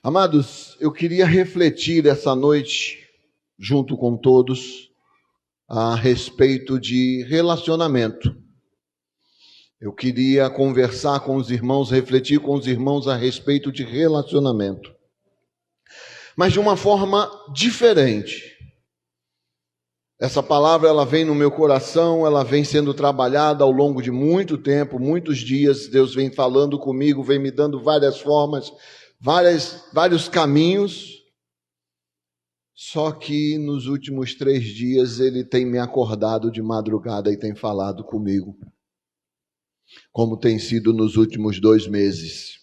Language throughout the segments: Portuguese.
Amados, eu queria refletir essa noite, junto com todos, a respeito de relacionamento. Eu queria conversar com os irmãos, refletir com os irmãos a respeito de relacionamento, mas de uma forma diferente. Essa palavra, ela vem no meu coração, ela vem sendo trabalhada ao longo de muito tempo, muitos dias. Deus vem falando comigo, vem me dando várias formas, vários caminhos. Só que nos últimos 3 dias Ele tem me acordado de madrugada e tem falado comigo, como tem sido nos últimos 2 meses.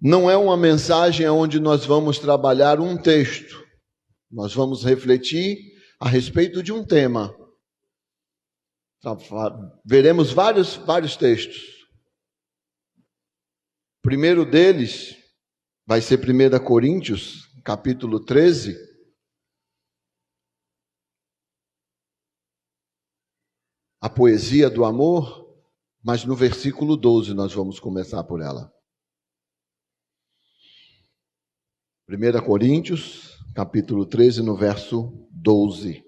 Não é uma mensagem onde nós vamos trabalhar um texto. Nós vamos refletir a respeito de um tema. Veremos vários textos. O primeiro deles vai ser 1 Coríntios, capítulo 13. A poesia do amor, mas no versículo 12 nós vamos começar por ela. 1 Coríntios, capítulo 13, no verso 12.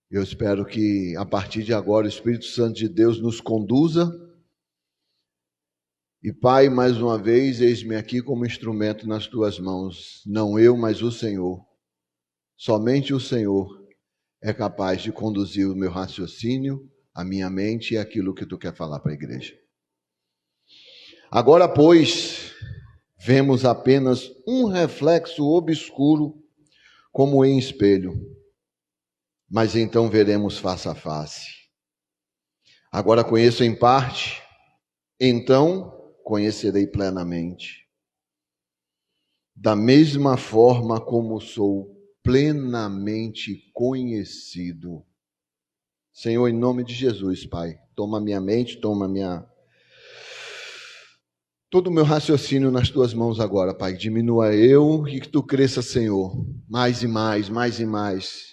Eu espero que a partir de agora o Espírito Santo de Deus nos conduza. E Pai, mais uma vez, eis-me aqui como instrumento nas tuas mãos. Não eu, mas o Senhor. Somente o Senhor é capaz de conduzir o meu raciocínio, a minha mente e aquilo que tu quer falar para a igreja. Agora, pois, vemos apenas um reflexo obscuro, como em espelho, mas então veremos face a face. Agora conheço em parte, então conhecerei plenamente. Da mesma forma como sou plenamente conhecido. Senhor, em nome de Jesus, Pai, toma minha mente, todo o meu raciocínio nas tuas mãos agora, Pai. Diminua eu e que tu cresça, Senhor, mais e mais, mais e mais.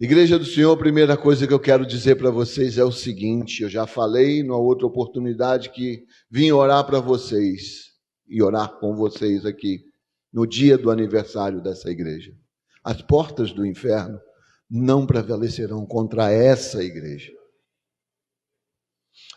Igreja do Senhor, a primeira coisa que eu quero dizer para vocês é o seguinte: eu já falei numa outra oportunidade que vim orar para vocês e orar com vocês aqui no dia do aniversário dessa igreja. As portas do inferno não prevalecerão contra essa igreja.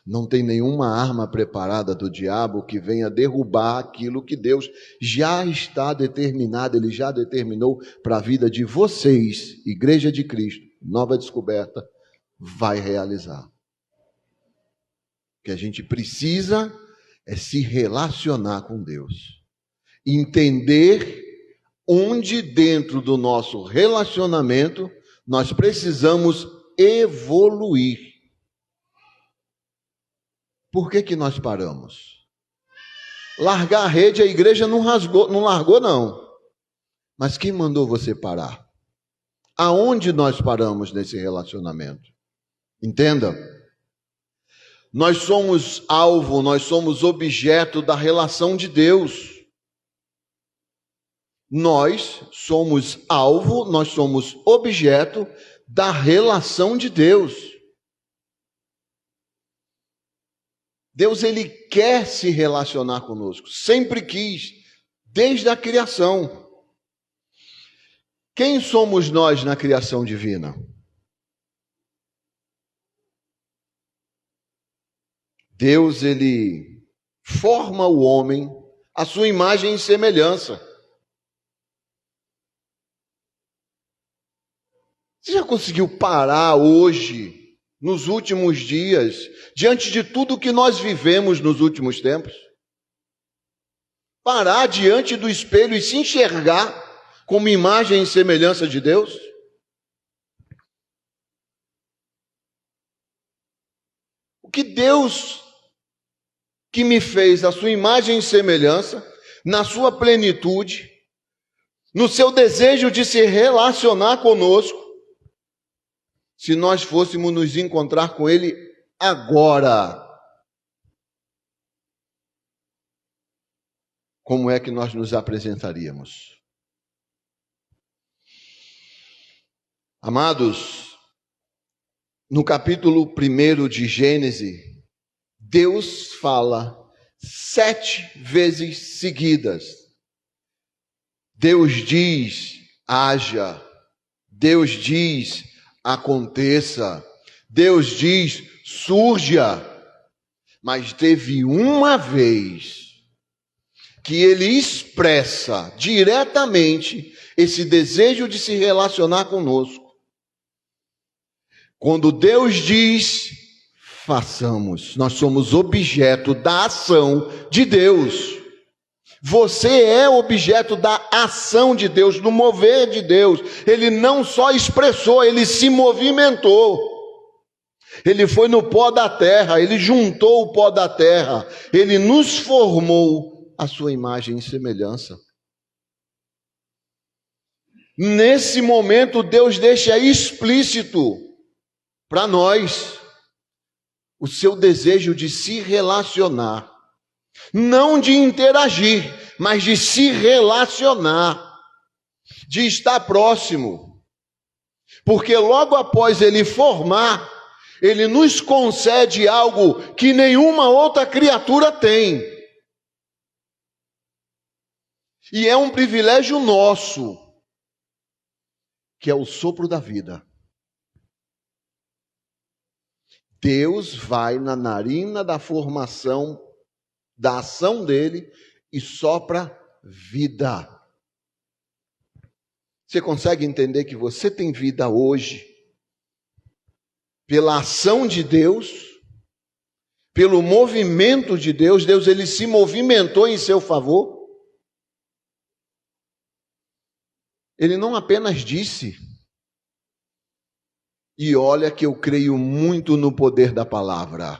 Não tem nenhuma arma preparada do diabo que venha derrubar aquilo que Deus já está determinado, Ele já determinou para a vida de vocês, Igreja de Cristo, Nova Descoberta, vai realizar. O que a gente precisa é se relacionar com Deus. Entender onde dentro do nosso relacionamento nós precisamos evoluir. Por que nós paramos? Largar a rede, a igreja não largou não. Mas quem mandou você parar? Aonde nós paramos nesse relacionamento? Entenda. Nós somos alvo, nós somos objeto da relação de Deus. Nós somos alvo, nós somos objeto da relação de Deus. Deus, Ele quer se relacionar conosco, sempre quis, desde a criação. Quem somos nós na criação divina? Deus, Ele forma o homem à sua imagem e semelhança. Você já conseguiu parar hoje, nos últimos dias, diante de tudo que nós vivemos nos últimos tempos? Parar diante do espelho e se enxergar como imagem e semelhança de Deus? O que Deus, que me fez a sua imagem e semelhança, na sua plenitude, no seu desejo de se relacionar conosco, se nós fôssemos nos encontrar com Ele agora, como é que nós nos apresentaríamos? Amados, no capítulo 1 de Gênesis, Deus fala 7 vezes seguidas. Deus diz, haja. Deus diz, aconteça. Deus diz, surja. Mas teve uma vez que ele expressa diretamente esse desejo de se relacionar conosco. Quando Deus diz, façamos. Nós somos objeto da ação de Deus. Você é objeto da ação de Deus, do mover de Deus. Ele não só expressou, ele se movimentou. Ele foi no pó da terra, ele juntou o pó da terra. Ele nos formou a sua imagem e semelhança. Nesse momento, Deus deixa explícito para nós o seu desejo de se relacionar, não de interagir, mas de se relacionar, de estar próximo, porque logo após ele formar, ele nos concede algo que nenhuma outra criatura tem, e é um privilégio nosso, que é o sopro da vida. Deus vai na narina da formação, da ação dele, e sopra vida. Você consegue entender que você tem vida hoje, pela ação de Deus, pelo movimento de Deus? Deus, ele se movimentou em seu favor. Ele não apenas disse, e olha que eu creio muito no poder da palavra,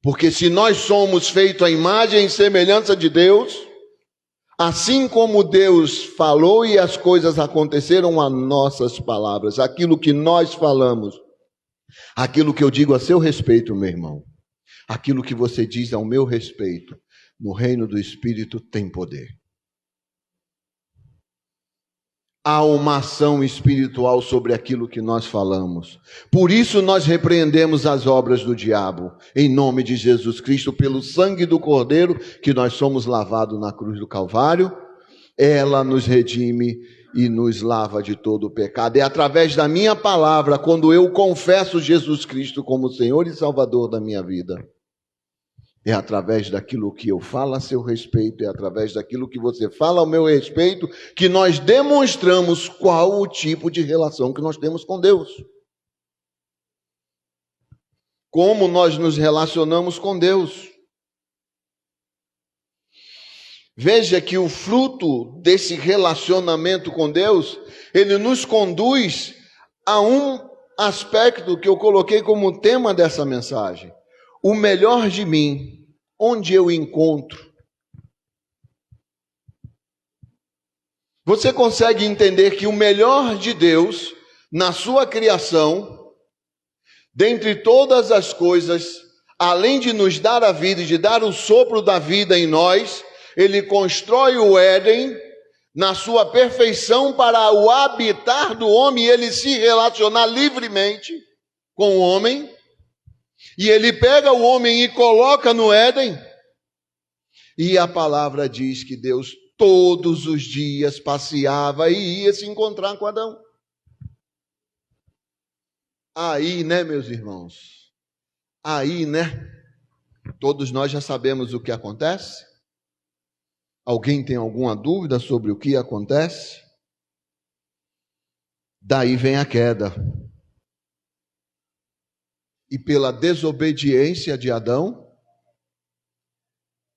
porque se nós somos feitos à imagem e semelhança de Deus, assim como Deus falou e as coisas aconteceram, as nossas palavras, aquilo que nós falamos, aquilo que eu digo a seu respeito, meu irmão, aquilo que você diz ao meu respeito, no reino do Espírito tem poder. Há uma ação espiritual sobre aquilo que nós falamos. Por isso nós repreendemos as obras do diabo, em nome de Jesus Cristo, pelo sangue do Cordeiro, que nós somos lavados na cruz do Calvário. Ela nos redime e nos lava de todo o pecado. É através da minha palavra, quando eu confesso Jesus Cristo como Senhor e Salvador da minha vida. É através daquilo que eu falo a seu respeito, é através daquilo que você fala ao meu respeito, que nós demonstramos qual o tipo de relação que nós temos com Deus. Como nós nos relacionamos com Deus. Veja que o fruto desse relacionamento com Deus, ele nos conduz a um aspecto que eu coloquei como tema dessa mensagem. O melhor de mim, onde eu encontro? Você consegue entender que o melhor de Deus, na sua criação, dentre todas as coisas, além de nos dar a vida e de dar o sopro da vida em nós, ele constrói o Éden na sua perfeição para o habitar do homem e ele se relacionar livremente com o homem. E ele pega o homem e coloca no Éden. E a palavra diz que Deus todos os dias passeava e ia se encontrar com Adão. Aí, né, meus irmãos? Aí, né? Todos nós já sabemos o que acontece. Alguém tem alguma dúvida sobre o que acontece? Daí vem a queda. E pela desobediência de Adão,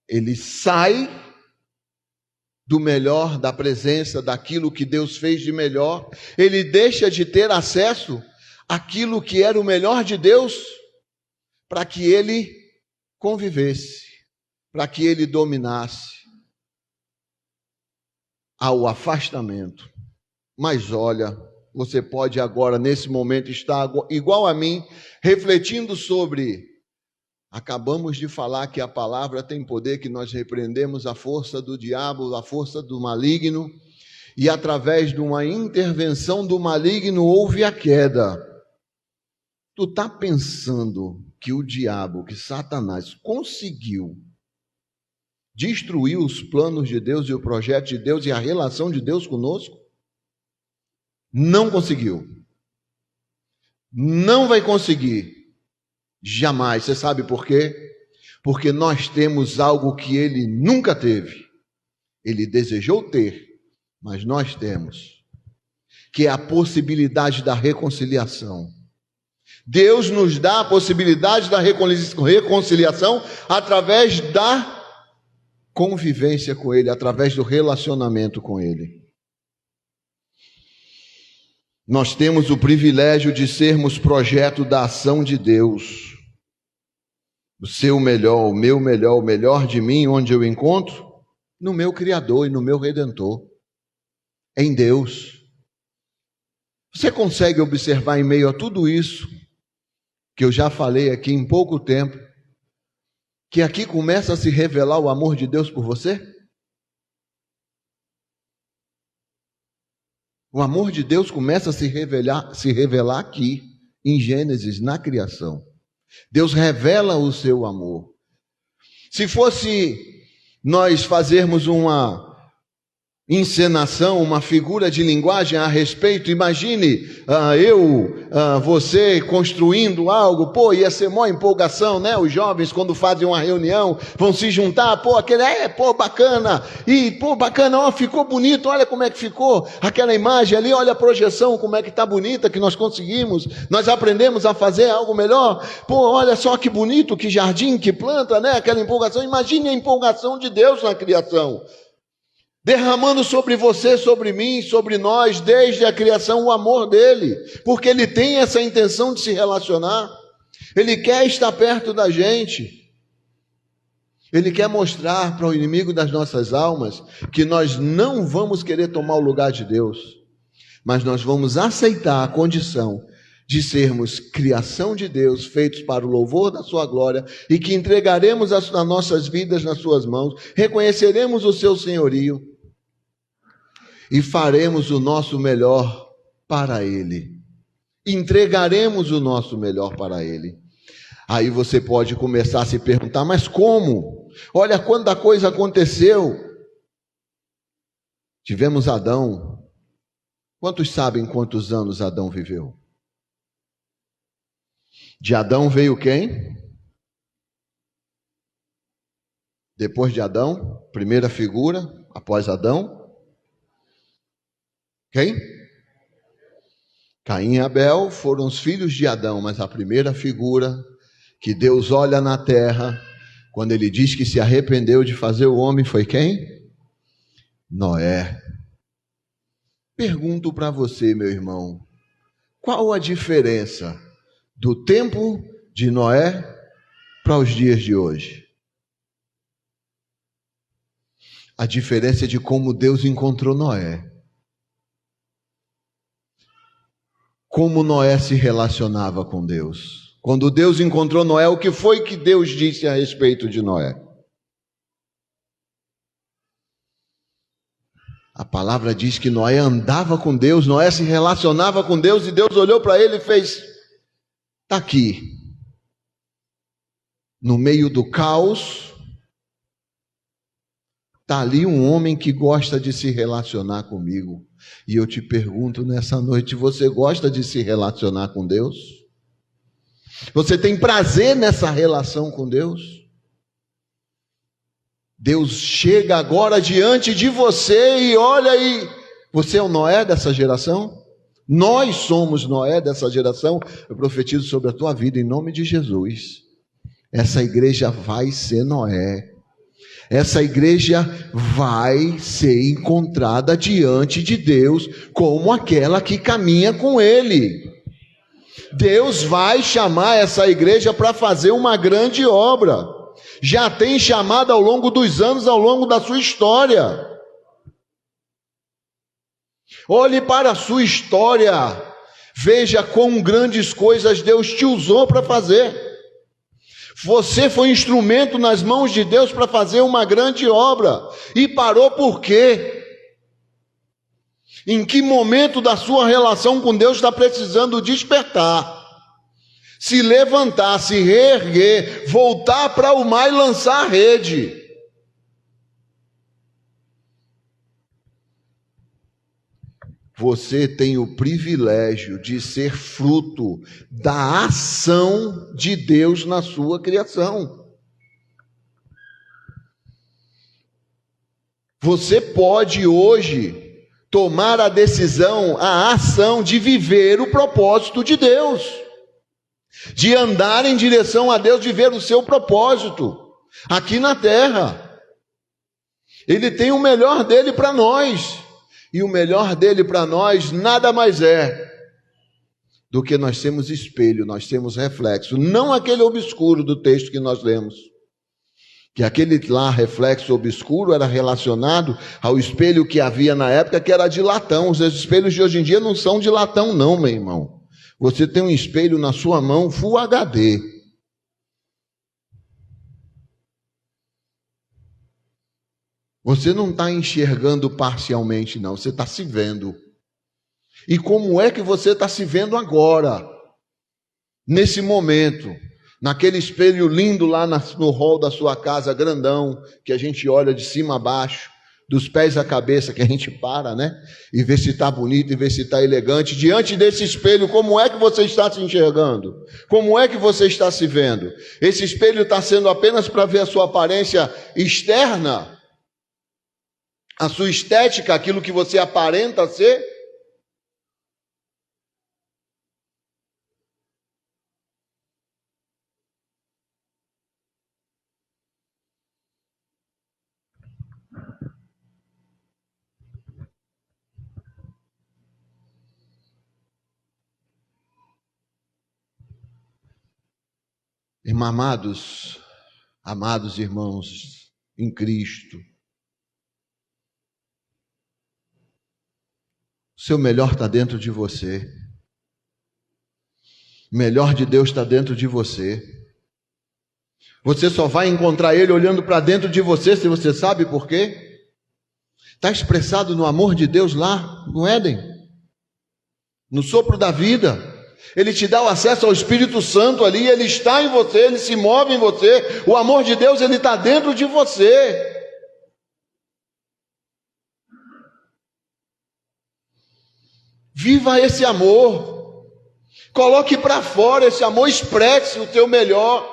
ele sai do melhor, da presença, daquilo que Deus fez de melhor. Ele deixa de ter acesso àquilo que era o melhor de Deus, para que ele convivesse, para que ele dominasse. Ao afastamento. Mas olha, você pode agora, nesse momento, estar igual a mim, refletindo sobre... Acabamos de falar que a palavra tem poder, que nós repreendemos a força do diabo, a força do maligno, e através de uma intervenção do maligno houve a queda. Tu está pensando que o diabo, que Satanás conseguiu destruir os planos de Deus e o projeto de Deus e a relação de Deus conosco? Não conseguiu. Não vai conseguir. Jamais. Você sabe por quê? Porque nós temos algo que ele nunca teve. Ele desejou ter, mas nós temos, que é a possibilidade da reconciliação. Deus nos dá a possibilidade da reconciliação através da convivência com Ele, através do relacionamento com Ele. Nós temos o privilégio de sermos projeto da ação de Deus. O seu melhor, o meu melhor, o melhor de mim, onde eu encontro? No meu Criador e no meu Redentor. Em Deus. Você consegue observar em meio a tudo isso, que eu já falei aqui em pouco tempo, que aqui começa a se revelar o amor de Deus por você? O amor de Deus começa a se revelar aqui, em Gênesis, na criação. Deus revela o seu amor. Se fosse nós fazermos uma encenação, uma figura de linguagem a respeito, imagine você construindo algo, ia ser maior empolgação, né? Os jovens quando fazem uma reunião, vão se juntar, bacana, bacana, ficou bonito, olha como é que ficou, aquela imagem ali, olha a projeção, como é que está bonita, que nós conseguimos, nós aprendemos a fazer algo melhor, olha só que bonito, que jardim, que planta, né? Aquela empolgação, imagine a empolgação de Deus na criação, derramando sobre você, sobre mim, sobre nós, desde a criação, o amor dele, porque ele tem essa intenção de se relacionar, ele quer estar perto da gente, ele quer mostrar para o inimigo das nossas almas que nós não vamos querer tomar o lugar de Deus, mas nós vamos aceitar a condição de sermos criação de Deus, feitos para o louvor da sua glória, e que entregaremos as nossas vidas nas suas mãos, reconheceremos o seu senhorio, e faremos o nosso melhor para Ele. Entregaremos o nosso melhor para Ele. Aí você pode começar a se perguntar, mas como? Olha quanta coisa aconteceu. Tivemos Adão. Quantos sabem quantos anos Adão viveu? De Adão veio quem? Depois de Adão, primeira figura, após Adão. Quem? Caim e Abel foram os filhos de Adão, mas a primeira figura que Deus olha na terra, quando ele diz que se arrependeu de fazer o homem, foi quem? Noé. Pergunto para você, meu irmão, qual a diferença do tempo de Noé para os dias de hoje? A diferença é de como Deus encontrou Noé. Como Noé se relacionava com Deus. Quando Deus encontrou Noé, o que foi que Deus disse a respeito de Noé? A palavra diz que Noé andava com Deus, Noé se relacionava com Deus, e Deus olhou para ele e fez: está aqui, no meio do caos, está ali um homem que gosta de se relacionar comigo. E eu te pergunto nessa noite, você gosta de se relacionar com Deus? Você tem prazer nessa relação com Deus? Deus chega agora diante de você e olha aí, você é o Noé dessa geração? Nós somos Noé dessa geração. Eu profetizo sobre a tua vida em nome de Jesus. Essa igreja vai ser Noé. Essa igreja vai ser encontrada diante de Deus como aquela que caminha com Ele. Deus vai chamar essa igreja para fazer uma grande obra. Já tem chamado ao longo dos anos, ao longo da sua história. Olhe para a sua história. Veja quão grandes coisas Deus te usou para fazer. Você foi instrumento nas mãos de Deus para fazer uma grande obra. E parou por quê? Em que momento da sua relação com Deus está precisando despertar? Se levantar, se reerguer, voltar para o mar e lançar a rede. você tem o privilégio de ser fruto da ação de Deus na sua criação. Você pode hoje tomar a decisão, a ação de viver o propósito de Deus, de andar em direção a Deus, de ver o seu propósito aqui na terra. Ele tem o melhor dele para nós. E o melhor dele para nós nada mais é do que nós temos espelho, nós temos reflexo. Não aquele obscuro do texto que nós lemos. Que aquele lá, reflexo obscuro, era relacionado ao espelho que havia na época, que era de latão. Os espelhos de hoje em dia não são de latão não, meu irmão. Você tem um espelho na sua mão Full HD. Você não está enxergando parcialmente, não. Você está se vendo. E como é que você está se vendo agora? Nesse momento. Naquele espelho lindo lá no hall da sua casa, grandão, que a gente olha de cima a baixo, dos pés à cabeça, que a gente para, né? E vê se está bonito, e vê se está elegante. Diante desse espelho, como é que você está se enxergando? Como é que você está se vendo? Esse espelho está sendo apenas para ver a sua aparência externa? A sua estética, aquilo que você aparenta ser? Amados irmãos em Cristo, o seu melhor está dentro de você. O melhor de Deus está dentro de você. Você só vai encontrar Ele olhando para dentro de você, se você sabe por quê. Está expressado no amor de Deus lá no Éden, no sopro da vida. Ele te dá o acesso ao Espírito Santo ali, Ele está em você, Ele se move em você. O amor de Deus, Ele está dentro de você. Viva esse amor. Coloque para fora esse amor, expresse o teu melhor.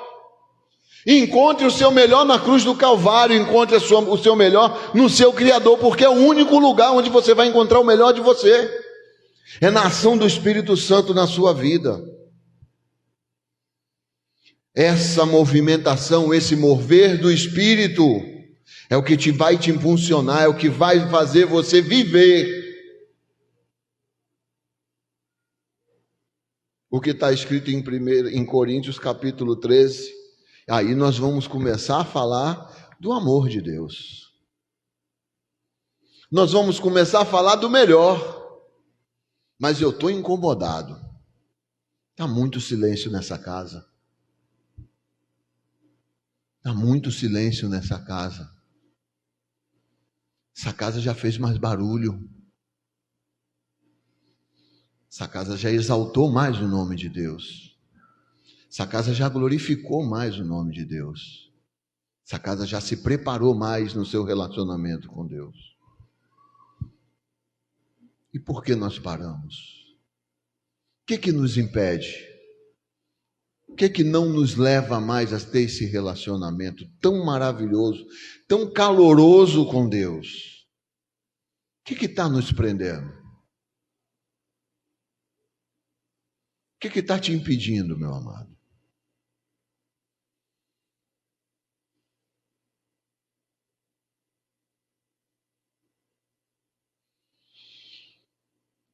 Encontre o seu melhor na cruz do Calvário, encontre o seu melhor no seu Criador, porque é o único lugar onde você vai encontrar o melhor de você. É na ação do Espírito Santo na sua vida. Essa movimentação, esse mover do Espírito é o que vai te impulsionar, é o que vai fazer você viver o que está escrito em Coríntios capítulo 13. Aí nós vamos começar a falar do amor de Deus. Nós vamos começar a falar do melhor. Mas eu estou incomodado. Está muito silêncio nessa casa. Está muito silêncio nessa casa. Essa casa já fez mais barulho. Essa casa já exaltou mais o nome de Deus. Essa casa já glorificou mais o nome de Deus. Essa casa já se preparou mais no seu relacionamento com Deus. E por que nós paramos? O que nos impede? O que não nos leva mais a ter esse relacionamento tão maravilhoso, tão caloroso com Deus? O que está nos prendendo? O que está te impedindo, meu amado?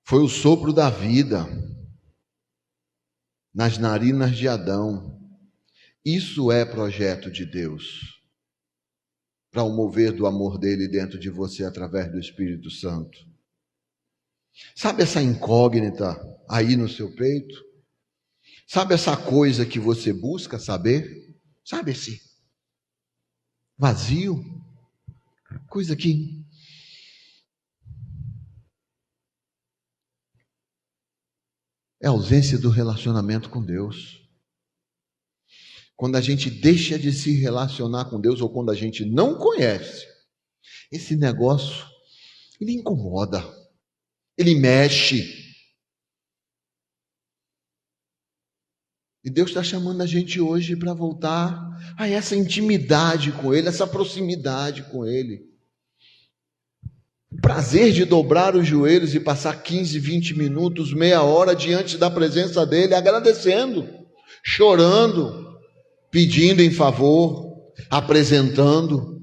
Foi o sopro da vida nas narinas de Adão. Isso é projeto de Deus, para o mover do amor dele dentro de você através do Espírito Santo. Sabe essa incógnita aí no seu peito? Sabe essa coisa que você busca saber? Sabe esse vazio? Coisa que é a ausência do relacionamento com Deus. Quando a gente deixa de se relacionar com Deus, ou quando a gente não conhece, esse negócio, ele incomoda. Ele mexe. E Deus está chamando a gente hoje para voltar a essa intimidade com Ele, essa proximidade com Ele. O prazer de dobrar os joelhos e passar 15, 20 minutos, meia hora diante da presença dEle, agradecendo, chorando, pedindo em favor, apresentando,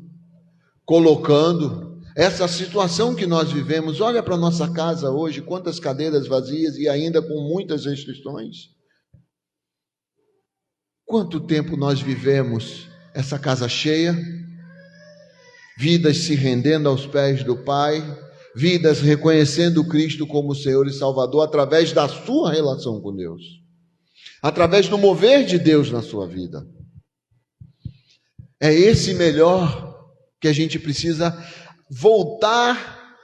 colocando. Essa situação que nós vivemos, olha para a nossa casa hoje, quantas cadeiras vazias e ainda com muitas restrições. Quanto tempo nós vivemos essa casa cheia, vidas se rendendo aos pés do Pai, vidas reconhecendo Cristo como Senhor e Salvador através da sua relação com Deus, através do mover de Deus na sua vida. É esse melhor que a gente precisa voltar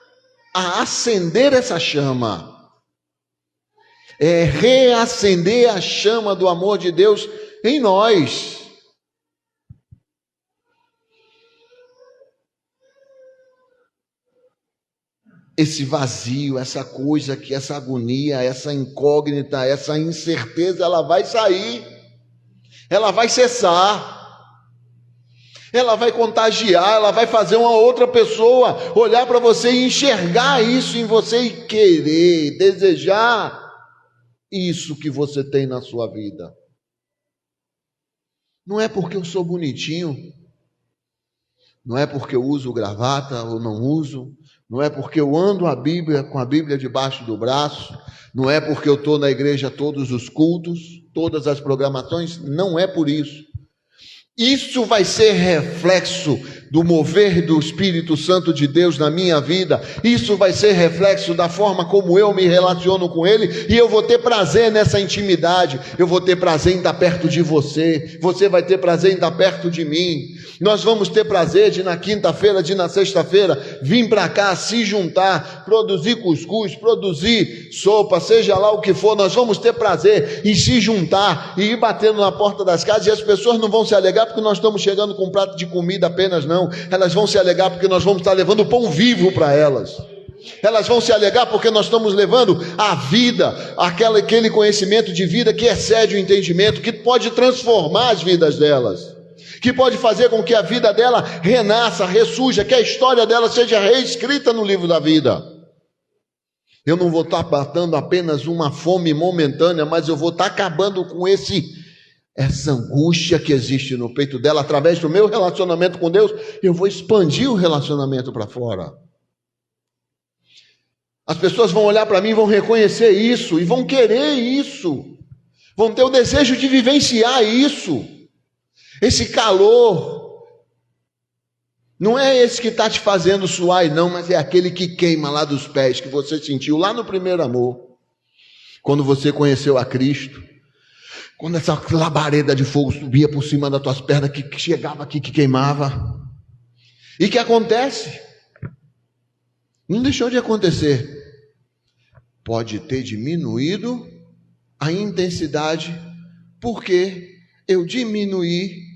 a acender essa chama, é reacender a chama do amor de Deus em nós. Esse vazio, essa coisa que essa agonia, essa incógnita, essa incerteza, ela vai sair, ela vai cessar, ela vai contagiar, ela vai fazer uma outra pessoa olhar para você e enxergar isso em você e querer, desejar isso que você tem na sua vida. Não é porque eu sou bonitinho, não é porque eu uso gravata ou não uso, não é porque eu ando com a Bíblia debaixo do braço, não é porque eu estou na igreja todos os cultos, todas as programações, não é por isso. Isso vai ser reflexo do mover do Espírito Santo de Deus na minha vida. Isso vai ser reflexo da forma como eu me relaciono com Ele. E eu vou ter prazer nessa intimidade. Eu vou ter prazer em estar perto de você. Você vai ter prazer em estar perto de mim. Nós vamos ter prazer de na quinta-feira, de na sexta-feira, vir para cá, se juntar, produzir cuscuz, produzir sopa, seja lá o que for. Nós vamos ter prazer em se juntar e ir batendo na porta das casas. E as pessoas não vão se alegar porque nós estamos chegando com um prato de comida apenas, não. Elas vão se alegar porque nós vamos estar levando pão vivo para elas. Elas vão se alegar porque nós estamos levando a vida, aquele conhecimento de vida que excede o entendimento, que pode transformar as vidas delas, que pode fazer com que a vida dela renasça, ressurja, que a história dela seja reescrita no livro da vida. Eu não vou estar matando apenas uma fome momentânea, mas eu vou estar acabando com essa angústia que existe no peito dela. Através do meu relacionamento com Deus, eu vou expandir o relacionamento para fora. As pessoas vão olhar para mim, vão reconhecer isso e vão querer isso, vão ter o desejo de vivenciar isso. Esse calor não é esse que está te fazendo suar, não, mas é aquele que queima lá dos pés, que você sentiu lá no primeiro amor, quando você conheceu a Cristo. Quando essa labareda de fogo subia por cima das tuas pernas, que chegava aqui, que queimava. E que acontece? Não deixou de acontecer. Pode ter diminuído a intensidade, porque eu diminuí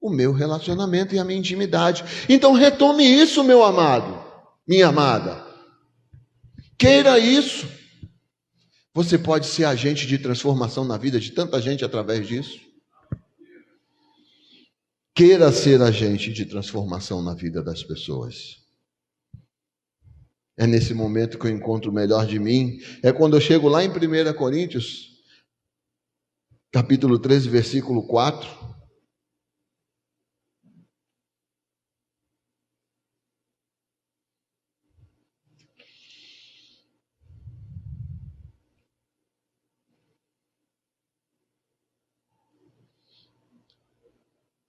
o meu relacionamento e a minha intimidade. Então retome isso, meu amado, minha amada. Queira isso. Você pode ser agente de transformação na vida de tanta gente através disso. Queira ser agente de transformação na vida das pessoas. É nesse momento que eu encontro o melhor de mim. É quando eu chego lá em 1 Coríntios, capítulo 13, versículo 4.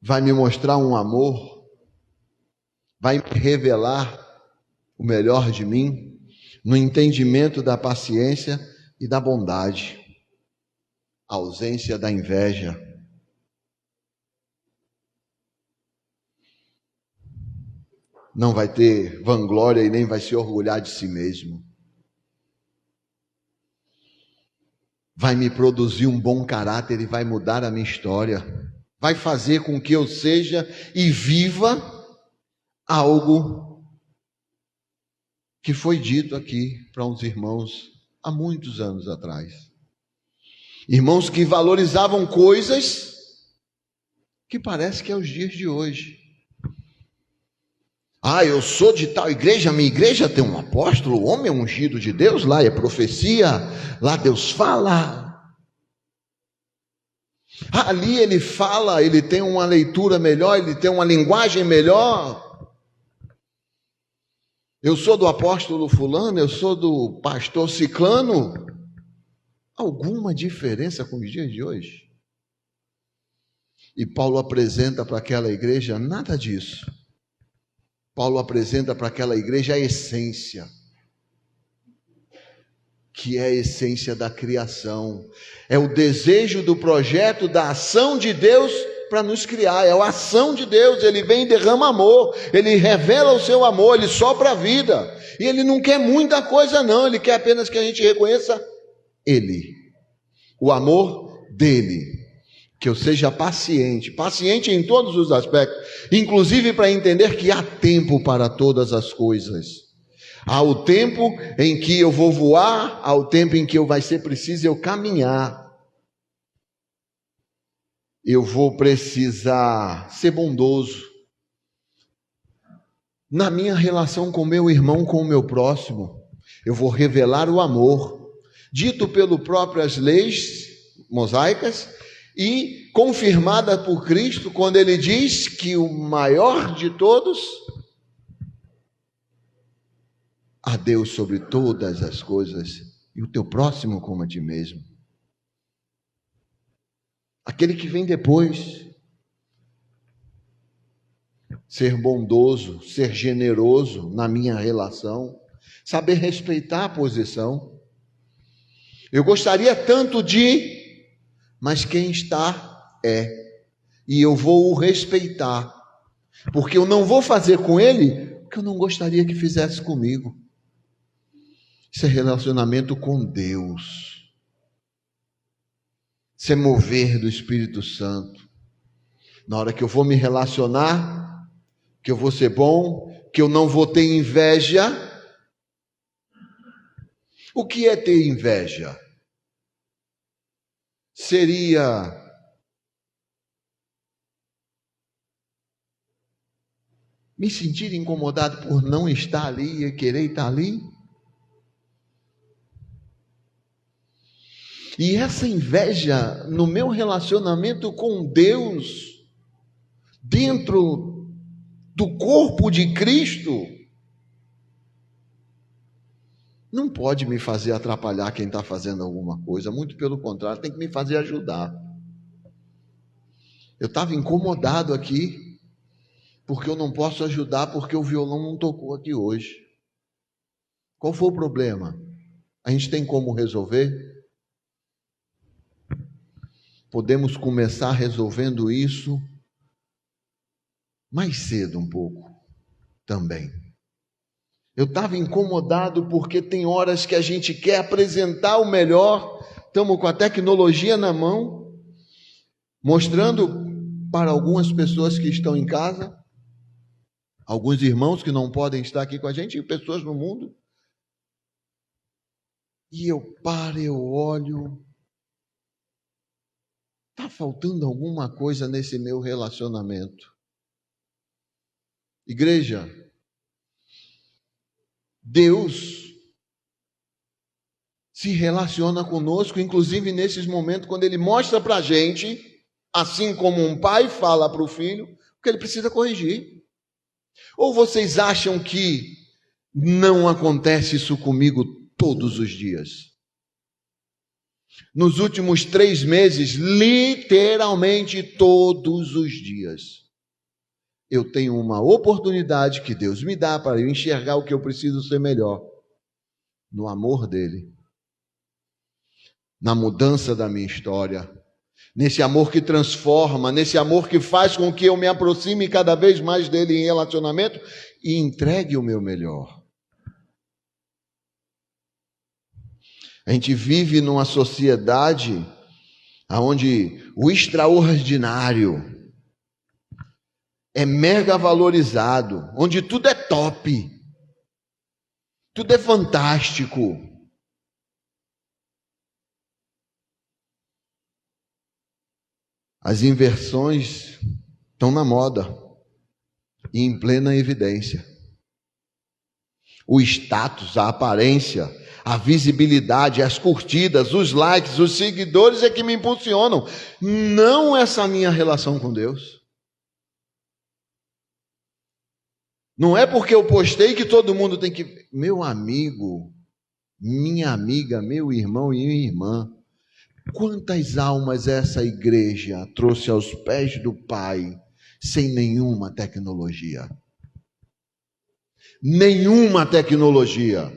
Vai me mostrar um amor, vai me revelar o melhor de mim, no entendimento da paciência e da bondade, a ausência da inveja. Não vai ter vanglória e nem vai se orgulhar de si mesmo. Vai me produzir um bom caráter e vai mudar a minha história. Vai fazer com que eu seja e viva algo que foi dito aqui para uns irmãos há muitos anos atrás. Irmãos que valorizavam coisas que parece que é os dias de hoje. Ah, eu sou de tal igreja, minha igreja tem um apóstolo, o homem é ungido de Deus, lá é profecia, lá Deus fala. Ali ele fala, ele tem uma leitura melhor, ele tem uma linguagem melhor. Eu sou do apóstolo fulano, eu sou do pastor ciclano. Alguma diferença com os dias de hoje? E Paulo apresenta para aquela igreja nada disso. Paulo apresenta para aquela igreja a essência, que é a essência da criação. É o desejo do projeto, da ação de Deus para nos criar. É a ação de Deus, ele vem e derrama amor, ele revela o seu amor, ele sopra a vida. E ele não quer muita coisa não, ele quer apenas que a gente reconheça ele, o amor dele. Que eu seja paciente em todos os aspectos, inclusive para entender que há tempo para todas as coisas. Há o tempo em que eu vou voar, há o tempo em que vai ser preciso eu caminhar. Eu vou precisar ser bondoso na minha relação com meu irmão, com o meu próximo. Eu vou revelar o amor, dito pelas próprias leis mosaicas, e confirmada por Cristo, quando ele diz que o maior de todos, a Deus sobre todas as coisas, e o teu próximo como a ti mesmo. Aquele que vem depois, ser bondoso, ser generoso na minha relação, saber respeitar a posição. Eu gostaria tanto de... mas quem está é, e eu vou o respeitar, porque eu não vou fazer com ele o que eu não gostaria que fizesse comigo. Isso é relacionamento com Deus, isso é mover do Espírito Santo. Na hora que eu vou me relacionar, que eu vou ser bom, que eu não vou ter inveja. O que é ter inveja? Seria me sentir incomodado por não estar ali e querer estar ali? E essa inveja no meu relacionamento com Deus, dentro do corpo de Cristo, não pode me fazer atrapalhar quem está fazendo alguma coisa, muito pelo contrário, tem que me fazer ajudar. Eu estava incomodado aqui, porque eu não posso ajudar, porque o violão não tocou aqui hoje. Qual foi o problema? A gente tem como resolver? Podemos começar resolvendo isso mais cedo um pouco também. Eu estava incomodado porque tem horas que a gente quer apresentar o melhor, estamos com a tecnologia na mão, mostrando para algumas pessoas que estão em casa, alguns irmãos que não podem estar aqui com a gente, e pessoas no mundo. E eu paro, eu olho, está faltando alguma coisa nesse meu relacionamento. Igreja, Deus se relaciona conosco, inclusive nesses momentos, quando Ele mostra para a gente, assim como um pai fala para o filho, o que ele precisa corrigir. Ou vocês acham que não acontece isso comigo todos os dias? Nos últimos 3 meses, literalmente todos os dias, eu tenho uma oportunidade que Deus me dá para eu enxergar o que eu preciso ser melhor, no amor dEle, na mudança da minha história, nesse amor que transforma, nesse amor que faz com que eu me aproxime cada vez mais dEle em relacionamento e entregue o meu melhor. A gente vive numa sociedade onde o extraordinário é mega valorizado, onde tudo é top, Tudo é fantástico. As inversões estão na moda e em plena evidência. O status, a aparência, a visibilidade, as curtidas, os likes, os seguidores é que me impulsionam, não essa minha relação com Deus. Não é porque eu postei que todo mundo tem que... Meu amigo, minha amiga, meu irmão e minha irmã, quantas almas essa igreja trouxe aos pés do Pai sem nenhuma tecnologia? Nenhuma tecnologia.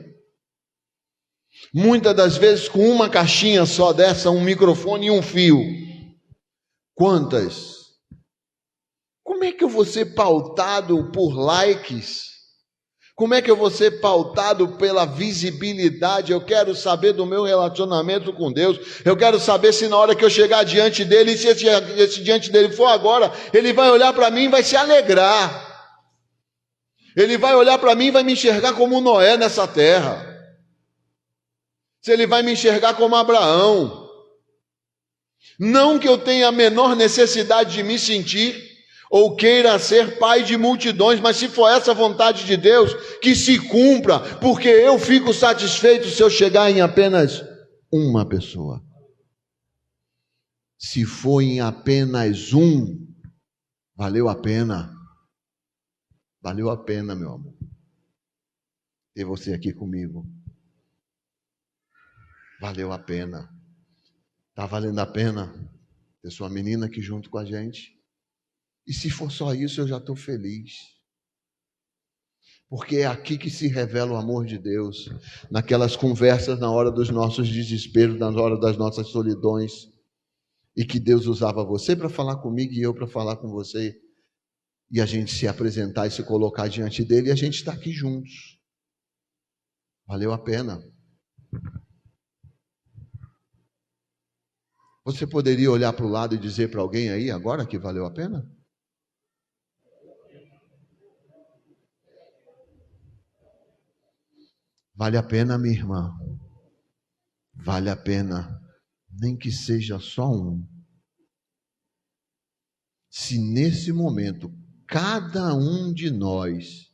Muitas das vezes com uma caixinha só dessa, um microfone e um fio. Quantas? Como é que eu vou ser pautado por likes? Como é que eu vou ser pautado pela visibilidade? Eu quero saber do meu relacionamento com Deus. Eu quero saber se na hora que eu chegar diante dele, se esse diante dele for agora, ele vai olhar para mim e vai se alegrar. Ele vai olhar para mim e vai me enxergar como Noé nessa terra. Se ele vai me enxergar como Abraão. Não que eu tenha a menor necessidade de me sentir ou queira ser pai de multidões, mas se for essa a vontade de Deus, que se cumpra, porque eu fico satisfeito se eu chegar em apenas uma pessoa. Se for em apenas um, valeu a pena. Valeu a pena, meu amor, ter você aqui comigo. Valeu a pena. Está valendo a pena ter sua menina aqui junto com a gente? E se for só isso, eu já estou feliz. Porque é aqui que se revela o amor de Deus. Naquelas conversas na hora dos nossos desesperos, na hora das nossas solidões. E que Deus usava você para falar comigo e eu para falar com você. E a gente se apresentar e se colocar diante dele e a gente está aqui juntos. Valeu a pena. Você poderia olhar para o lado e dizer para alguém aí agora que valeu a pena? Vale a pena, minha irmã. Vale a pena. Nem que seja só um. Se nesse momento cada um de nós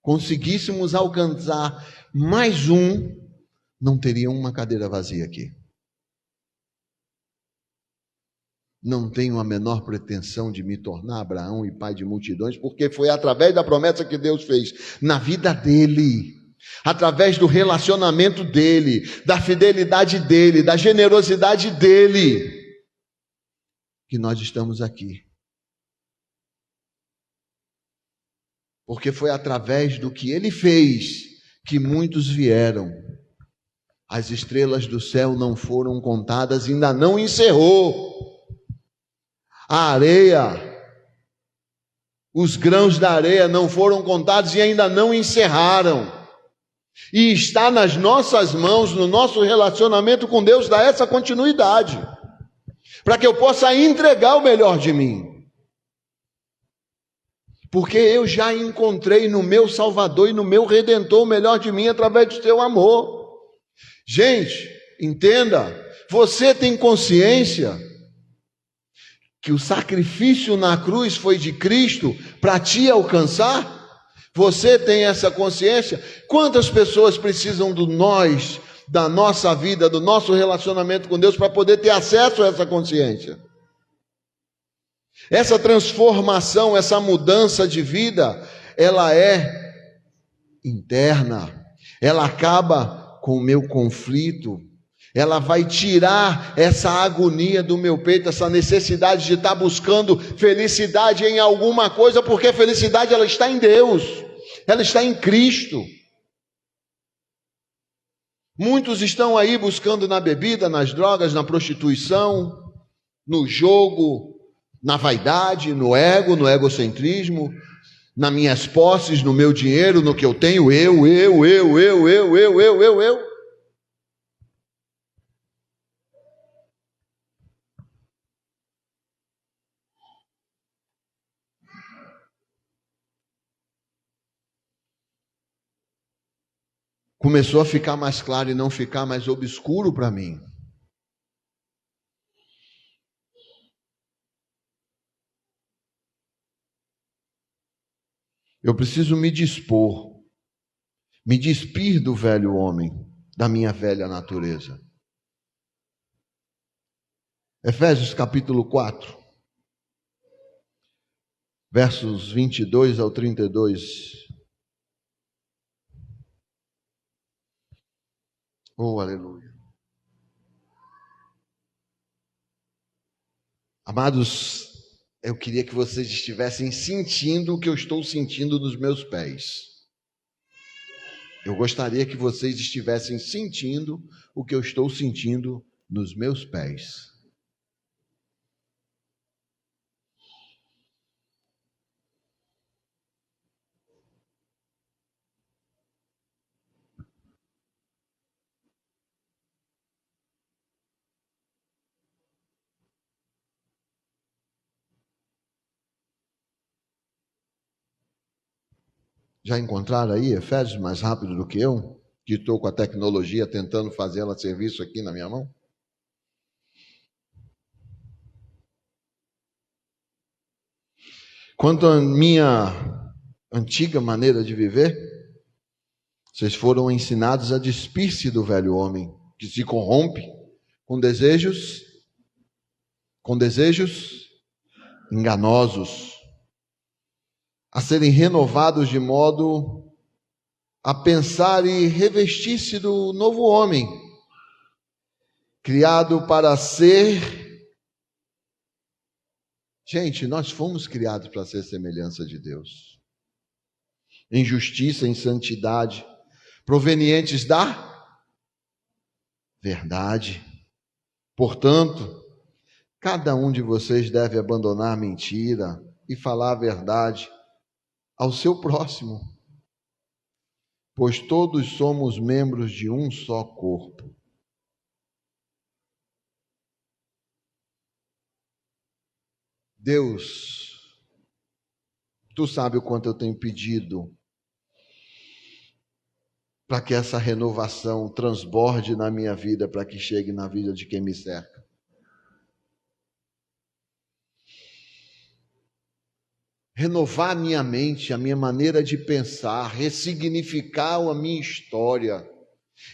conseguíssemos alcançar mais um, não teria uma cadeira vazia aqui. Não tenho a menor pretensão de me tornar Abraão e pai de multidões, porque foi através da promessa que Deus fez na vida dele, através do relacionamento dele, da fidelidade dele, da generosidade dele, que nós estamos aqui. Porque foi através do que ele fez que muitos vieram. As estrelas do céu não foram contadas, ainda não encerrou. A areia, os grãos da areia não foram contados e ainda não encerraram. E está nas nossas mãos, no nosso relacionamento com Deus, dar essa continuidade, para que eu possa entregar o melhor de mim. Porque eu já encontrei no meu Salvador e no meu Redentor o melhor de mim através do seu amor. Gente, entenda, você tem consciência que o sacrifício na cruz foi de Cristo para te alcançar? Você tem essa consciência? Quantas pessoas precisam do nós, da nossa vida, do nosso relacionamento com Deus para poder ter acesso a essa consciência? Essa transformação, essa mudança de vida, ela é interna. Ela acaba com o meu conflito. Ela vai tirar essa agonia do meu peito, essa necessidade de estar buscando felicidade em alguma coisa, porque a felicidade ela está em Deus, ela está em Cristo. Muitos estão aí buscando na bebida, nas drogas, na prostituição, no jogo, na vaidade, no ego, no egocentrismo, nas minhas posses, no meu dinheiro, no que eu tenho, eu. começou a ficar mais claro e não ficar mais obscuro para mim. Eu preciso me dispor, me despir do velho homem, da minha velha natureza. Efésios capítulo 4, versos 22 ao 32. Oh, aleluia. Amados, eu queria que vocês estivessem sentindo o que eu estou sentindo nos meus pés. Eu gostaria que vocês estivessem sentindo o que eu estou sentindo nos meus pés. Já encontraram aí Efésios mais rápido do que eu? Que estou com a tecnologia tentando fazer ela serviço aqui na minha mão? Quanto à minha antiga maneira de viver, vocês foram ensinados a despir-se do velho homem, que se corrompe com desejos enganosos, a serem renovados de modo a pensar e revestir-se do novo homem, criado para ser... Gente, nós fomos criados para ser semelhança de Deus, em justiça, em santidade, provenientes da verdade. Portanto, cada um de vocês deve abandonar a mentira e falar a verdade ao seu próximo, pois todos somos membros de um só corpo. Deus, tu sabe o quanto eu tenho pedido para que essa renovação transborde na minha vida, para que chegue na vida de quem me cerca. Renovar a minha mente, a minha maneira de pensar, ressignificar a minha história,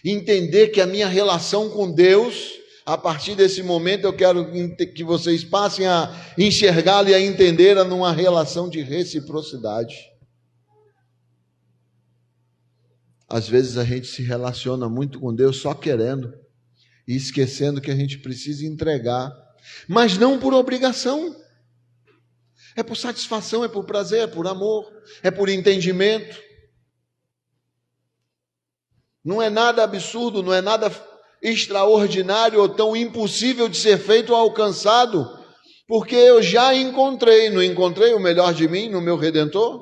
entender que a minha relação com Deus, a partir desse momento eu quero que vocês passem a enxergá-la e a entendê-la numa relação de reciprocidade. Às vezes a gente se relaciona muito com Deus só querendo e esquecendo que a gente precisa entregar, mas não por obrigação. É por satisfação, é por prazer, é por amor, é por entendimento. Não é nada absurdo, não é nada extraordinário ou tão impossível de ser feito ou alcançado, porque eu já não encontrei o melhor de mim no meu Redentor?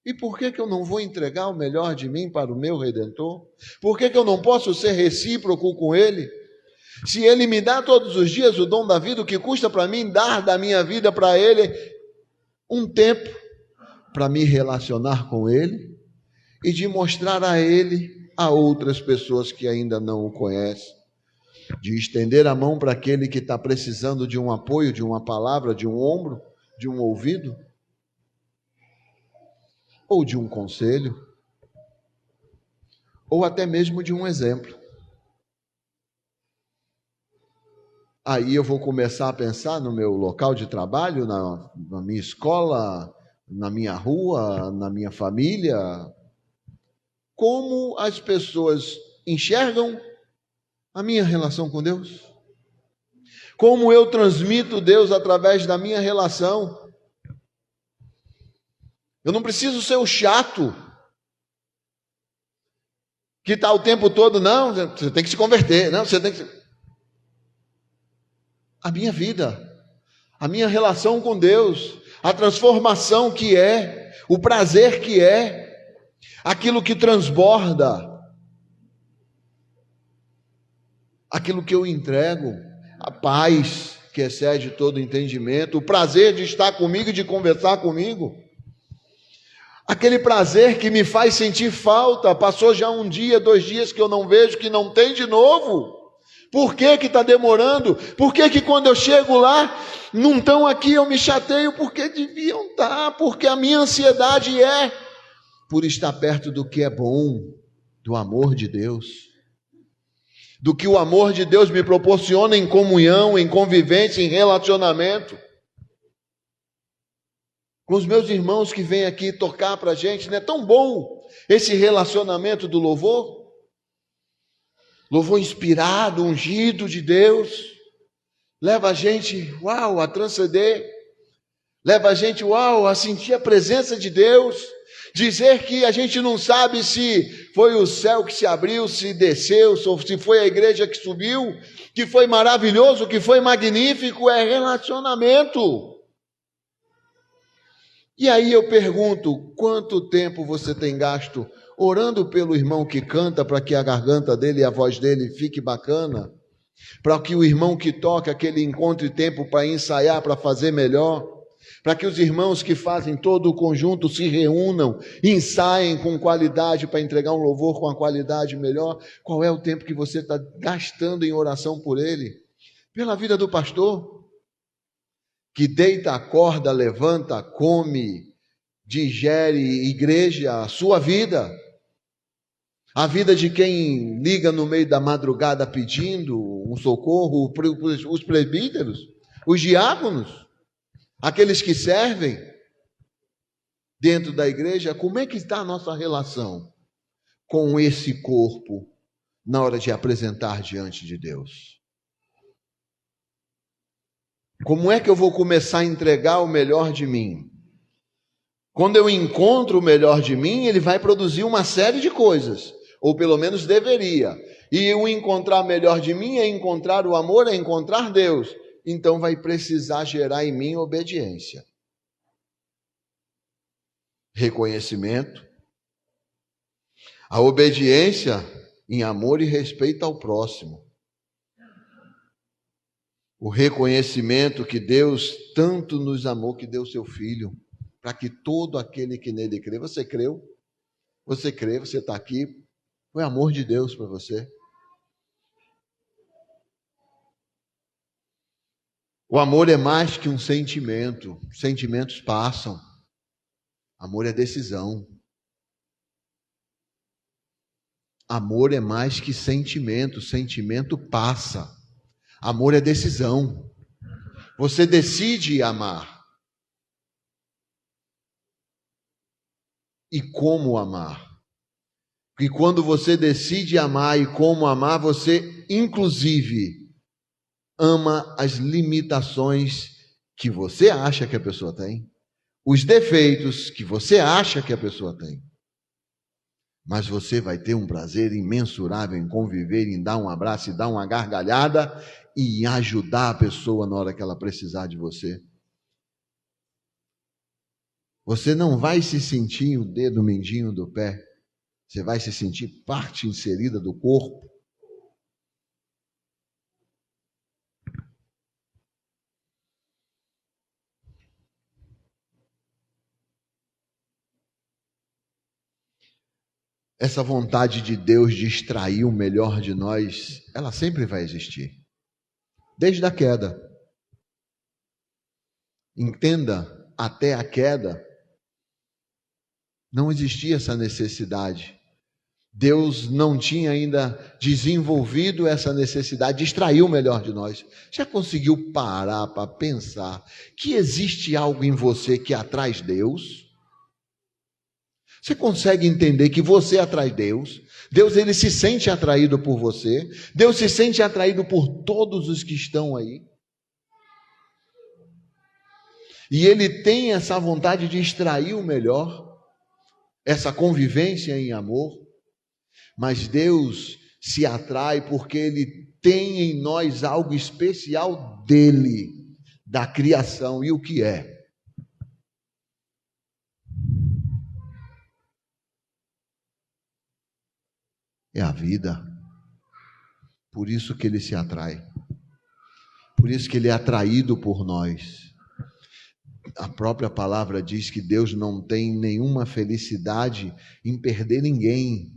E por que eu não vou entregar o melhor de mim para o meu Redentor? Por que eu não posso ser recíproco com Ele? Se Ele me dá todos os dias o dom da vida, o que custa para mim dar da minha vida para Ele um tempo para me relacionar com Ele e de mostrar a Ele a outras pessoas que ainda não o conhecem, de estender a mão para aquele que está precisando de um apoio, de uma palavra, de um ombro, de um ouvido, ou de um conselho, ou até mesmo de um exemplo. Aí eu vou começar a pensar no meu local de trabalho, na minha escola, na minha rua, na minha família, como as pessoas enxergam a minha relação com Deus, como eu transmito Deus através da minha relação. Eu não preciso ser o chato que está o tempo todo, não, você tem que se converter, não, você tem que... A minha vida, a minha relação com Deus, a transformação que é, o prazer que é, aquilo que transborda, aquilo que eu entrego, a paz que excede todo entendimento, o prazer de estar comigo e de conversar comigo, Aquele prazer que me faz sentir falta, passou já um dia, 2 dias que eu não vejo, que não tem de novo. Por que está demorando? Por que quando eu chego lá, não estão aqui, eu me chateio? Porque deviam estar, porque a minha ansiedade é por estar perto do que é bom, do amor de Deus. Do que o amor de Deus me proporciona em comunhão, em convivência, em relacionamento. Com os meus irmãos que vêm aqui tocar para a gente, não é tão bom esse relacionamento do louvor? Louvor inspirado, ungido de Deus, leva a gente, a transcender, leva a gente, a sentir a presença de Deus, dizer que a gente não sabe se foi o céu que se abriu, se desceu, se foi a igreja que subiu, que foi maravilhoso, que foi magnífico, é relacionamento. E aí eu pergunto, quanto tempo você tem gasto orando pelo irmão que canta para que a garganta dele e a voz dele fique bacana? Para que o irmão que toca, que ele encontre tempo para ensaiar, para fazer melhor? Para que os irmãos que fazem todo o conjunto se reúnam, ensaiem com qualidade para entregar um louvor com a qualidade melhor? Qual é o tempo que você está gastando em oração por ele? Pela vida do pastor? Que deita, acorda, levanta, come, digere igreja, a sua vida. A vida de quem liga no meio da madrugada pedindo um socorro, os presbíteros, os diáconos, aqueles que servem dentro da igreja. Como é que está a nossa relação com esse corpo na hora de apresentar diante de Deus? Como é que eu vou começar a entregar o melhor de mim? Quando eu encontro o melhor de mim, ele vai produzir uma série de coisas, ou pelo menos deveria. E o encontrar o melhor de mim é encontrar o amor, é encontrar Deus. Então vai precisar gerar em mim obediência, reconhecimento. A obediência em amor e respeito ao próximo. O reconhecimento que Deus tanto nos amou que deu seu Filho, para que todo aquele que nele crê. Você creu? Você crê, você está aqui. Foi amor de Deus para você. O amor é mais que um sentimento. Sentimentos passam. Amor é decisão. Amor é mais que sentimento. Sentimento passa. Amor é decisão. Você decide amar. E como amar? Porque quando você decide amar e como amar, você, inclusive, ama as limitações que você acha que a pessoa tem, os defeitos que você acha que a pessoa tem. Mas você vai ter um prazer imensurável em conviver, em dar um abraço e dar uma gargalhada e ajudar a pessoa na hora que ela precisar de você. Você não vai se sentir o dedo mindinho do pé. Você vai se sentir parte inserida do corpo. Essa vontade de Deus de extrair o melhor de nós, ela sempre vai existir. Desde a queda. Entenda, até a queda, não existia essa necessidade. Deus não tinha ainda desenvolvido essa necessidade de extrair o melhor de nós. Já conseguiu parar para pensar que existe algo em você que atrai Deus? Você consegue entender que você atrai Deus? Deus, ele se sente atraído por você. Deus se sente atraído por todos os que estão aí. E ele tem essa vontade de extrair o melhor, essa convivência em amor. Mas Deus se atrai porque ele tem em nós algo especial dele, da criação. E o que é? É a vida. Por isso que ele se atrai. Por isso que ele é atraído por nós. A própria palavra diz que Deus não tem nenhuma felicidade em perder ninguém.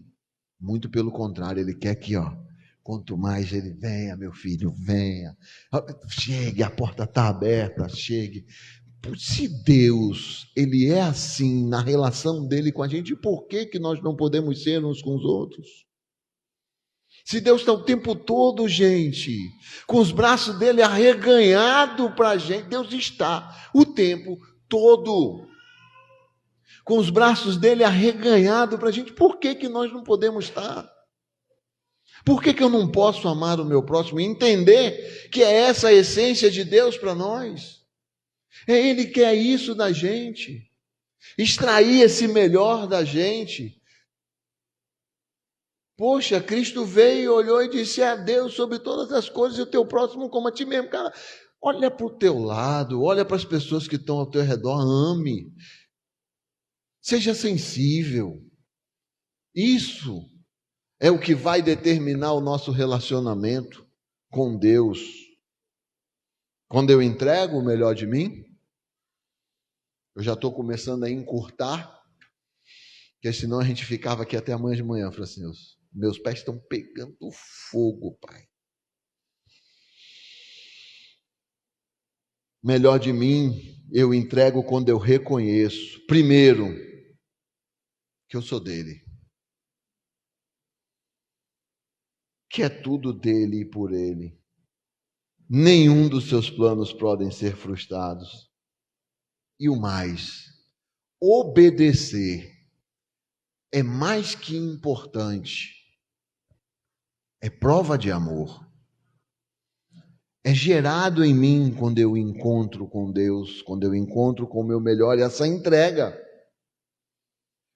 Muito pelo contrário, Ele quer que, quanto mais Ele venha, meu filho, venha. Chegue, a porta está aberta, chegue. Se Deus, Ele é assim na relação dele com a gente, por que nós não podemos ser uns com os outros? Se Deus está o tempo todo, gente, com os braços dele arreganhado para a gente, Deus está o tempo todo com os braços dele arreganhado para a gente, por que nós não podemos estar? Por que eu não posso amar o meu próximo e entender que é essa a essência de Deus para nós? Ele quer isso da gente, extrair esse melhor da gente. Poxa, Cristo veio, olhou e disse: é Deus sobre todas as coisas e o teu próximo como a ti mesmo. Cara, olha para o teu lado, olha para as pessoas que estão ao teu redor, ame. Seja sensível. Isso é o que vai determinar o nosso relacionamento com Deus. Quando eu entrego o melhor de mim, eu já estou começando a encurtar, porque senão a gente ficava aqui até amanhã de manhã, Francisco. Meus pés estão pegando fogo, Pai. Melhor de mim, eu entrego quando eu reconheço, primeiro, que eu sou dele. Que é tudo dele e por ele. Nenhum dos seus planos podem ser frustrados. E o mais, obedecer é mais que importante. É prova de amor. É gerado em mim quando eu encontro com Deus, quando eu encontro com o meu melhor, essa entrega.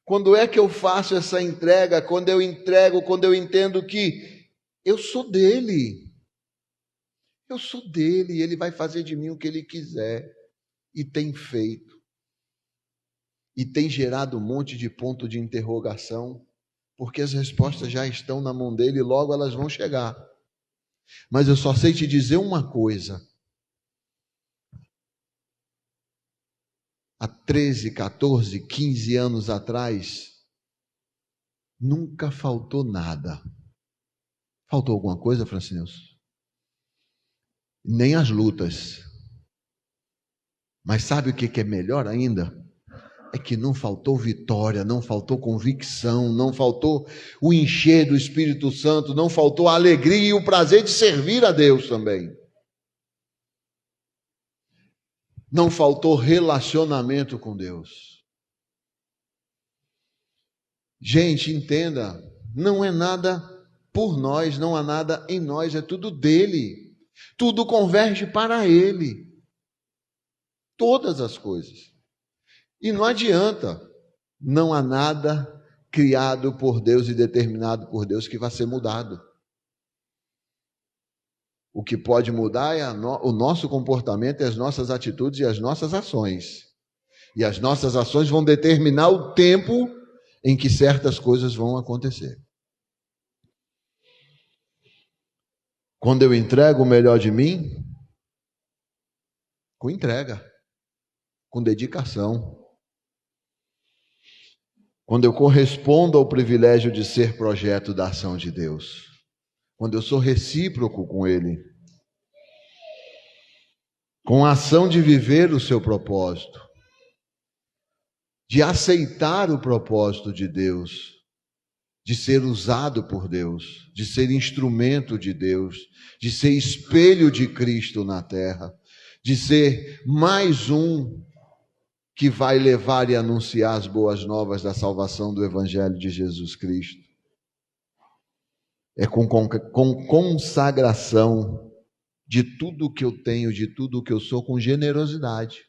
Quando é que eu faço essa entrega? Quando eu entrego, quando eu entendo que eu sou dele. Eu sou dele e ele vai fazer de mim o que ele quiser. E tem feito. E tem gerado um monte de ponto de interrogação, porque as respostas já estão na mão dele e logo elas vão chegar. Mas eu só sei te dizer uma coisa. Há 13, 14, 15 anos atrás, nunca faltou nada. Faltou alguma coisa, Francisco? Nem as lutas. Mas sabe o que é melhor ainda? É que não faltou vitória, não faltou convicção, não faltou o encher do Espírito Santo, não faltou a alegria e o prazer de servir a Deus também. Não faltou relacionamento com Deus. Gente, entenda, não é nada por nós, não há nada em nós, é tudo dele. Tudo converge para ele. Todas as coisas. E não adianta, não há nada criado por Deus e determinado por Deus que vai ser mudado. O que pode mudar é o nosso comportamento, as nossas atitudes e as nossas ações. E as nossas ações vão determinar o tempo em que certas coisas vão acontecer. Quando eu entrego o melhor de mim, com entrega, com dedicação. Quando eu correspondo ao privilégio de ser projeto da ação de Deus. Quando eu sou recíproco com Ele. Com a ação de viver o seu propósito. De aceitar o propósito de Deus. De ser usado por Deus. De ser instrumento de Deus. De ser espelho de Cristo na terra. De ser mais um que vai levar e anunciar as boas novas da salvação do Evangelho de Jesus Cristo. É com consagração de tudo que eu tenho, de tudo que eu sou, com generosidade.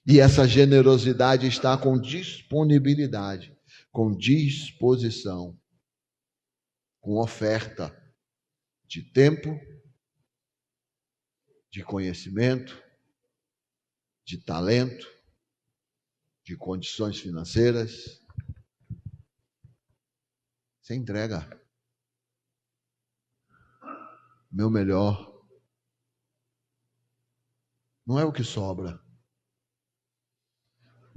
E essa generosidade está com disponibilidade, com disposição, com oferta de tempo, de conhecimento, de talento, de condições financeiras. Você entrega. Meu melhor. Não é o que sobra,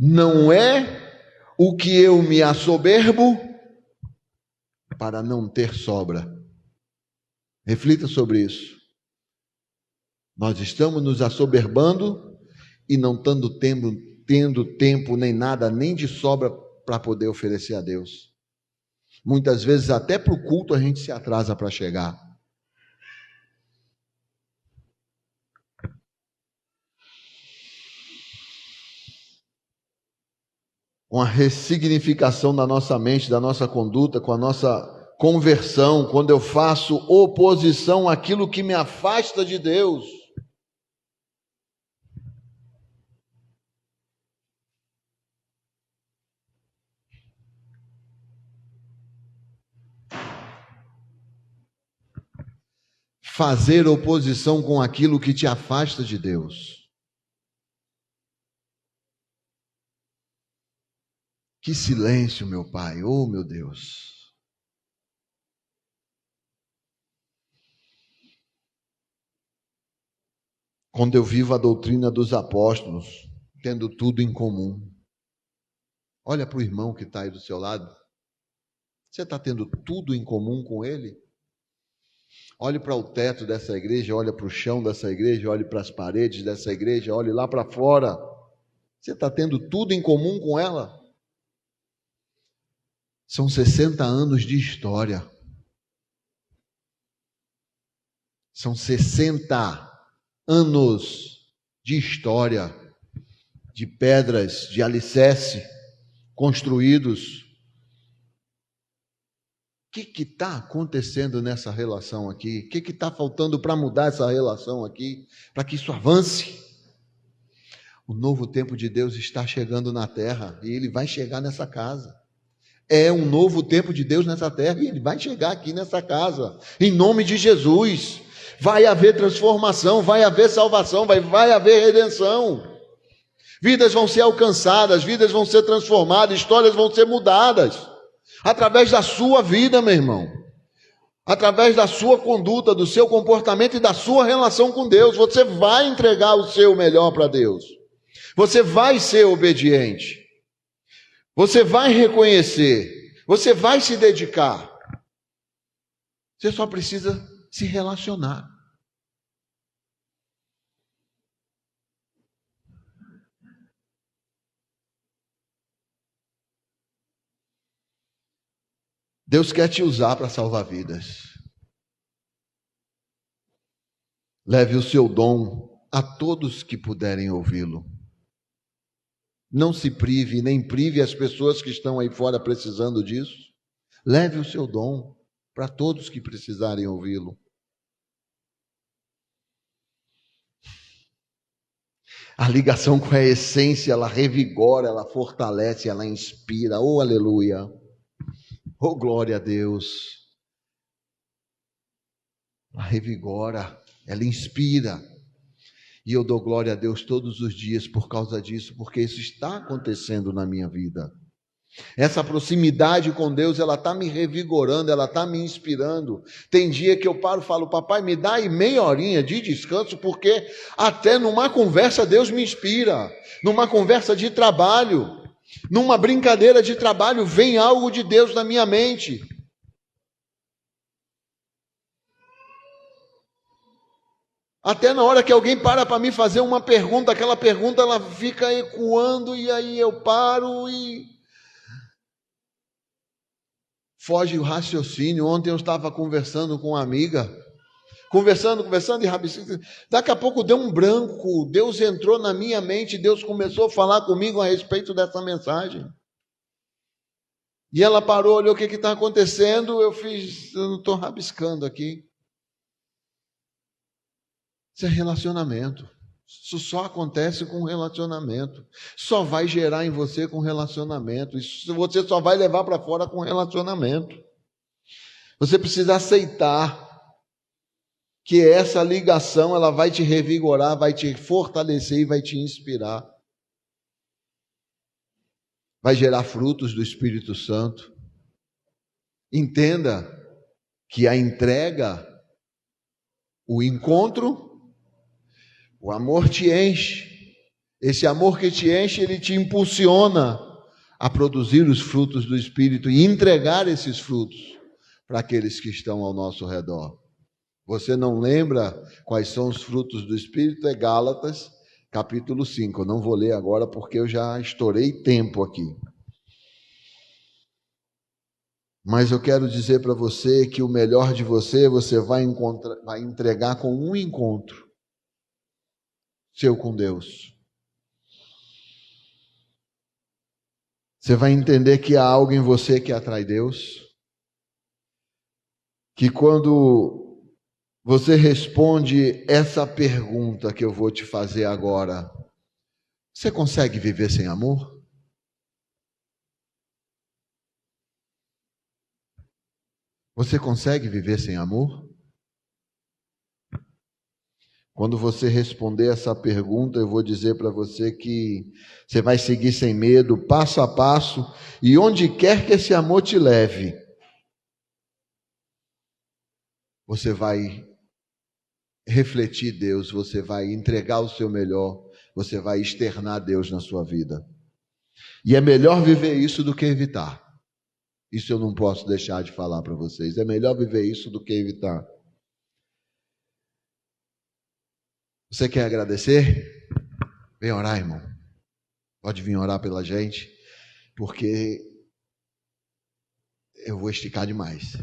Não é o que eu me assoberbo para não ter sobra. Reflita sobre isso. Nós estamos nos assoberbando e não tendo tempo nem nada, nem de sobra para poder oferecer a Deus. Muitas vezes até para o culto a gente se atrasa para chegar. Com a ressignificação da nossa mente, da nossa conduta, com a nossa conversão, quando eu faço oposição àquilo que me afasta de Deus. Fazer oposição com aquilo que te afasta de Deus. Que silêncio, meu Pai, oh meu Deus. Quando eu vivo a doutrina dos apóstolos, tendo tudo em comum. Olha para o irmão que está aí do seu lado. Você está tendo tudo em comum com ele? Olhe para o teto dessa igreja, olhe para o chão dessa igreja, olhe para as paredes dessa igreja, olhe lá para fora. Você está tendo tudo em comum com ela? São 60 anos de história. São 60 anos de história, de pedras, de alicerce, construídos. O que está acontecendo nessa relação aqui? O que está faltando para mudar essa relação aqui? Para que isso avance? O novo tempo de Deus está chegando na terra e ele vai chegar nessa casa. É um novo tempo de Deus nessa terra e ele vai chegar aqui nessa casa. Em nome de Jesus. Vai haver transformação, vai haver salvação, vai haver redenção. Vidas vão ser alcançadas, vidas vão ser transformadas, histórias vão ser mudadas. Através da sua vida, meu irmão. Através da sua conduta, do seu comportamento e da sua relação com Deus. Você vai entregar o seu melhor para Deus. Você vai ser obediente. Você vai reconhecer. Você vai se dedicar. Você só precisa se relacionar. Deus quer te usar para salvar vidas. Leve o seu dom a todos que puderem ouvi-lo. Não se prive, nem prive as pessoas que estão aí fora precisando disso. Leve o seu dom para todos que precisarem ouvi-lo. A ligação com a essência, ela revigora, ela fortalece, ela inspira. Oh, aleluia! Oh, glória a Deus! Ela revigora, ela inspira. E eu dou glória a Deus todos os dias por causa disso, porque isso está acontecendo na minha vida. Essa proximidade com Deus, ela está me revigorando, ela está me inspirando. Tem dia que eu paro e falo, papai, me dá aí meia horinha de descanso, porque até numa conversa Deus me inspira. Numa conversa de trabalho, numa brincadeira de trabalho, vem algo de Deus na minha mente. Até na hora que alguém para me fazer uma pergunta, aquela pergunta ela fica ecoando e aí eu paro e foge o raciocínio. Ontem eu estava conversando com uma amiga, conversando e daqui a pouco deu um branco, Deus entrou na minha mente, Deus começou a falar comigo a respeito dessa mensagem. E ela parou, olhou o que está acontecendo, eu não estou rabiscando aqui. Isso é relacionamento. Isso só acontece com relacionamento. Só vai gerar em você com relacionamento. Isso você só vai levar para fora com relacionamento. Você precisa aceitar que essa ligação ela vai te revigorar, vai te fortalecer e vai te inspirar. Vai gerar frutos do Espírito Santo. Entenda que a entrega, o encontro, o amor te enche Esse amor que te enche, ele te impulsiona a produzir os frutos do Espírito e entregar esses frutos para aqueles que estão ao nosso redor. Você não lembra quais são os frutos do Espírito? É Gálatas, capítulo 5. Eu não vou ler agora porque eu já estourei tempo aqui. Mas eu quero dizer para você que o melhor de você vai entregar com um encontro seu com Deus. Você vai entender que há algo em você que atrai Deus. Que quando você responde essa pergunta que eu vou te fazer agora, você consegue viver sem amor? Você consegue viver sem amor? Quando você responder essa pergunta, eu vou dizer para você que você vai seguir sem medo, passo a passo, e onde quer que esse amor te leve, você vai refletir Deus, você vai entregar o seu melhor, você vai externar Deus na sua vida. E é melhor viver isso do que evitar. Isso eu não posso deixar de falar para vocês. É melhor viver isso do que evitar. Você quer agradecer? Vem orar, irmão. Pode vir orar pela gente, porque eu vou esticar demais.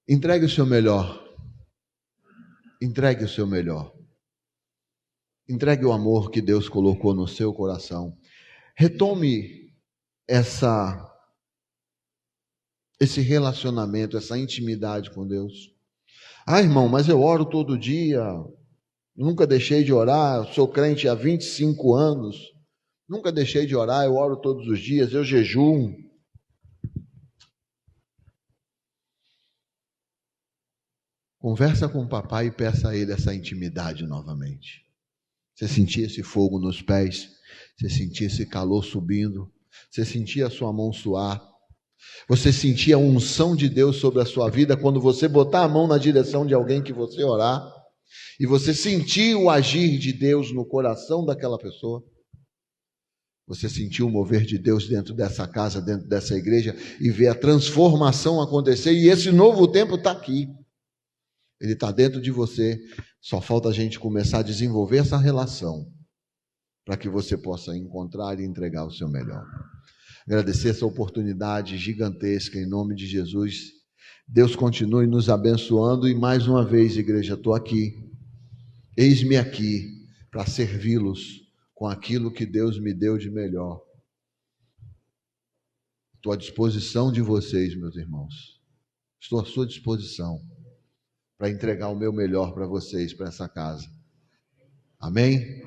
Entregue o seu melhor. Entregue o seu melhor. Entregue o amor que Deus colocou no seu coração. Retome esse relacionamento, essa intimidade com Deus. Ah, irmão, mas eu oro todo dia. Nunca deixei de orar. Sou crente há 25 anos. Nunca deixei de orar. Eu oro todos os dias. Eu jejuo. Conversa com o papai e peça a ele essa intimidade novamente. Você sentia esse fogo nos pés, você sentia esse calor subindo, você sentia a sua mão suar, você sentia a unção de Deus sobre a sua vida quando você botar a mão na direção de alguém que você orar, e você sentir o agir de Deus no coração daquela pessoa. Você sentiu o mover de Deus dentro dessa casa, dentro dessa igreja, e ver a transformação acontecer, e esse novo tempo está aqui. Ele está dentro de você, só falta a gente começar a desenvolver essa relação para que você possa encontrar e entregar o seu melhor. Agradecer essa oportunidade gigantesca em nome de Jesus. Deus continue nos abençoando e mais uma vez, igreja, estou aqui. Eis-me aqui para servi-los com aquilo que Deus me deu de melhor. Estou à disposição de vocês, meus irmãos. Estou à sua disposição para entregar o meu melhor para vocês, para essa casa. Amém?